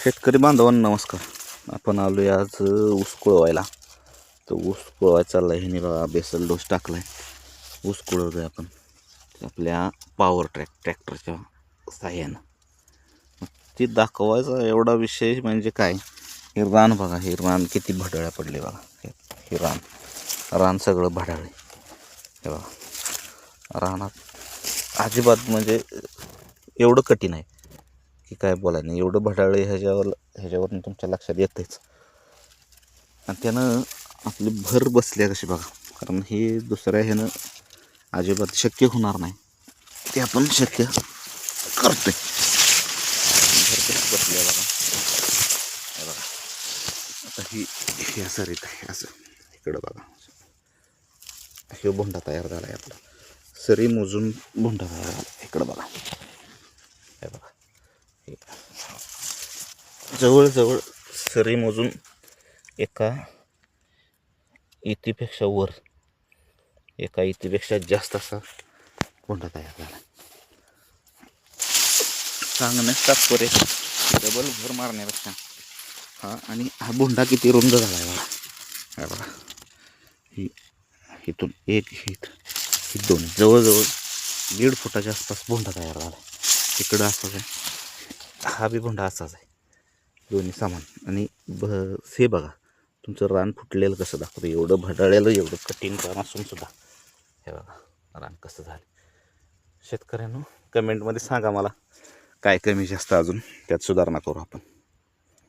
शेतकरी बांधवांना नमस्कार. आपण आलोय आज ऊस कुळवायला. तर ऊस कुळवायचा चाललाय. ह्याने बघा बेसल डोस टाकलाय. ऊस कुळवतोय आपण आपल्या पॉवर ट्रॅक्टरच्या साह्यानं. ती दाखवायचा एवढा विषय म्हणजे काय, हे रान बघा. हे रान किती भडाळ्या पडले बघा. हे रान सगळं भडाळे. हे बघा रानात अजिबात म्हणजे एवढं कठीण आहे की काय बोलाय नाही. एवढं भडाळे ह्याच्यावरून तुमच्या लक्षात येतेच. आणि त्यानं आपली भर बसल्या कशी बघा. कारण हे दुसऱ्या ह्यानं अजिबात शक्य होणार नाही, ते आपण शक्य करतोय. भर कशी बसल्या बघा. हे बघा आता ही असं रीत आहे. असं इकडं बघा, हे भोंडा तयार झाला आहे आपला. सरी मोजून भोंडा तयार झाला. इकडं बघा. हे बघा जवळजवळ सरी मोजून एका इतीपेक्षा वर, एका इतीपेक्षा जास्त असा भोंडा तयार झाला. सांगण्यास तात्पर्य डबल भर मारण्यापेक्षा आणि हा भोंडा किती रुंद झाला आहे बघा. हा बघा, ही इथून एक ही दोन, जवळजवळ 1.5 फुटाच्या आसपास भोंडा तयार झाला. इकडं असाच आहे, हा बी भोंडा असाच आहे, दोन्ही सामान. आणि हे बघा तुमचं रान फुटलेलं कसं दाखवतं. एवढं भडाळलेलं, एवढं कठीण काम असून सुद्धा हे बघा रान कसं झालं. शेतकऱ्यांनो कमेंटमध्ये सांगा मला काय कमी जास्त अजून त्यात सुधारणा करू आपण.